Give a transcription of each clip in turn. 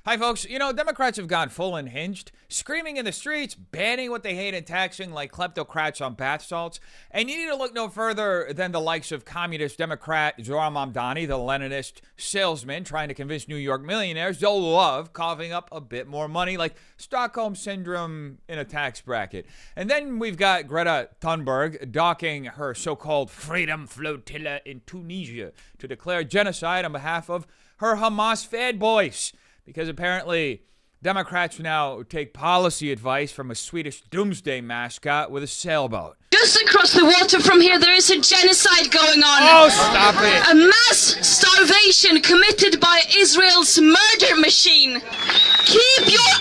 Hi, folks. You know, Democrats have gone full unhinged, screaming in the streets, banning what they hate and taxing like kleptocrats on bath salts. And you need to look no further than the likes of communist Democrat Zohran Mamdani, the Leninist salesman trying to convince New York millionaires they'll love coughing up a bit more money, like Stockholm Syndrome in a tax bracket. And then we've got Greta Thunberg docking her so-called freedom flotilla in Tunisia to declare genocide on behalf of her Hamas fanboys. Because apparently Democrats now take policy advice from a Swedish doomsday mascot with a sailboat. Just across the water from here, there is a genocide going on. Oh, stop it. A mass starvation committed by Israel's murder machine. Keep your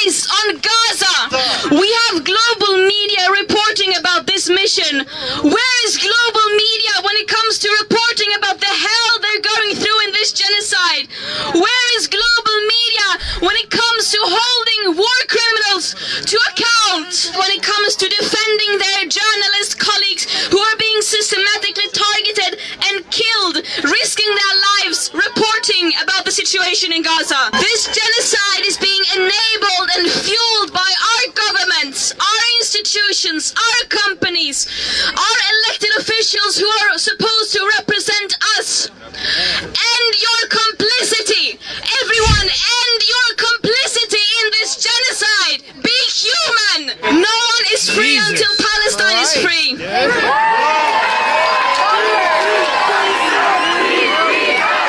eyes on Gaza. We have global media reporting about this mission. Where is global media when it comes to reporting about the hell they're going through in this genocide? Where is global media when it comes to holding war criminals to account? When it comes to defending their journalist colleagues who are being systematically targeted and killed, risking their lives reporting about the situation in Gaza. This genocide is being enabled and fueled by our governments, our institutions, our companies, our elected officials who are supposed to represent us. End your complicity, everyone, end your complicity in this genocide. Be human. No one is free until Palestine is free.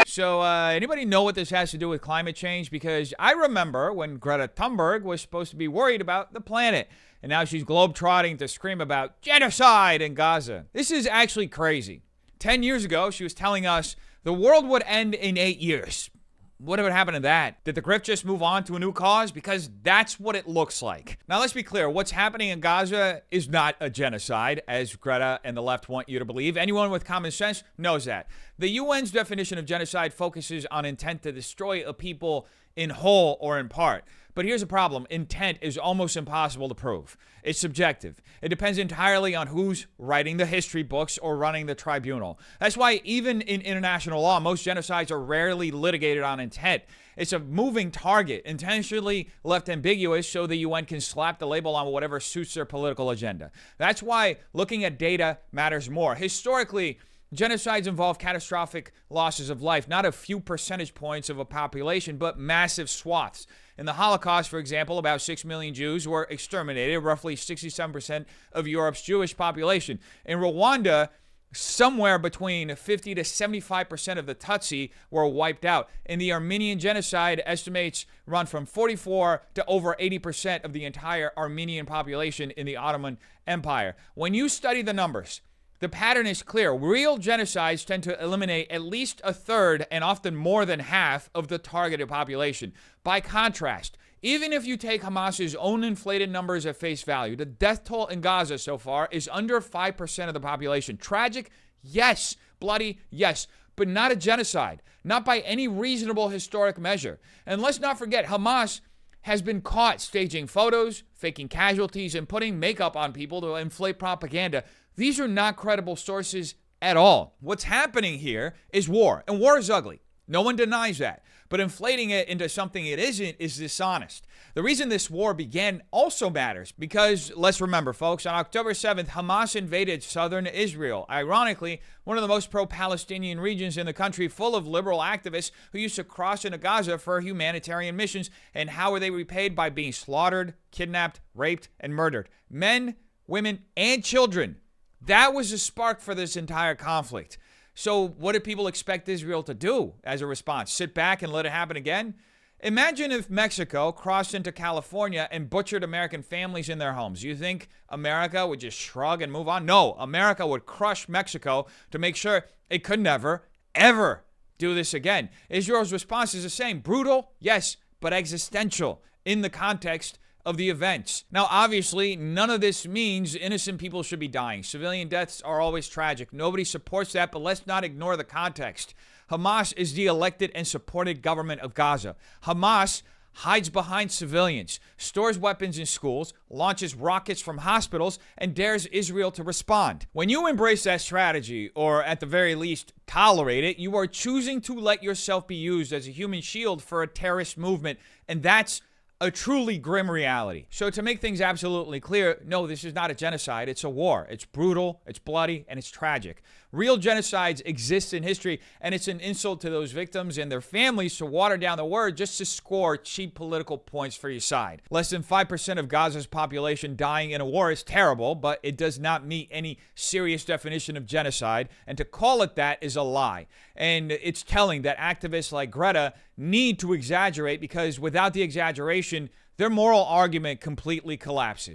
So, anybody know what this has to do with climate change? Because I remember when Greta Thunberg was supposed to be worried about the planet, and now she's globetrotting to scream about genocide in Gaza. This is actually crazy. 10 years ago, she was telling us the world would end in 8 years. What would happen to that? Did the grift just move on to a new cause? Because that's what it looks like. Now, let's be clear. What's happening in Gaza is not a genocide, as Greta and the left want you to believe. Anyone with common sense knows that. The UN's definition of genocide focuses on intent to destroy a people in whole or in part. But here's the problem. Intent is almost impossible to prove. It's subjective. It depends entirely on who's writing the history books or running the tribunal. That's why even in international law, most genocides are rarely litigated on intent. It's a moving target, intentionally left ambiguous so the UN can slap the label on whatever suits their political agenda. That's why looking at data matters more. Historically, genocides involve catastrophic losses of life, not a few percentage points of a population, but massive swaths. In the Holocaust, for example, about 6 million Jews were exterminated, roughly 67% of Europe's Jewish population. In Rwanda, somewhere between 50 to 75% of the Tutsi were wiped out. In the Armenian genocide, estimates run from 44 to over 80% of the entire Armenian population in the Ottoman Empire. When you study the numbers, the pattern is clear. Real genocides tend to eliminate at least a third and often more than half of the targeted population. By contrast, even if you take Hamas's own inflated numbers at face value, the death toll in Gaza so far is under 5% of the population. Tragic? Yes. Bloody? Yes. But not a genocide. Not by any reasonable historic measure. And let's not forget, Hamas has been caught staging photos, faking casualties, and putting makeup on people to inflate propaganda. These are not credible sources at all. What's happening here is war, and war is ugly. No one denies that. But inflating it into something it isn't is dishonest. The reason this war began also matters because, let's remember, folks, on October 7th, Hamas invaded southern Israel. Ironically, one of the most pro-Palestinian regions in the country, full of liberal activists who used to cross into Gaza for humanitarian missions. And how were they repaid? By being slaughtered, kidnapped, raped, and murdered. Men, women, and children. That was the spark for this entire conflict. So what did people expect Israel to do as a response? Sit back and let it happen again? Imagine if Mexico crossed into California and butchered American families in their homes. You think America would just shrug and move on? No, America would crush Mexico to make sure it could never, ever do this again. Israel's response is the same. Brutal, yes, but existential in the context of the events. Now, obviously, none of this means innocent people should be dying. Civilian deaths are always tragic. Nobody supports that, but let's not ignore the context. Hamas is the elected and supported government of Gaza. Hamas hides behind civilians, stores weapons in schools, launches rockets from hospitals, and dares Israel to respond. When you embrace that strategy, or at the very least tolerate it, you are choosing to let yourself be used as a human shield for a terrorist movement, and that's a truly grim reality. So to make things absolutely clear, no, this is not a genocide. It's a war. It's brutal, it's bloody, and it's tragic. Real genocides exist in history, and it's an insult to those victims and their families to water down the word just to score cheap political points for your side. Less than 5% of Gaza's population dying in a war is terrible, but it does not meet any serious definition of genocide, and to call it that is a lie. And it's telling that activists like Greta need to exaggerate, because without the exaggeration, their moral argument completely collapses.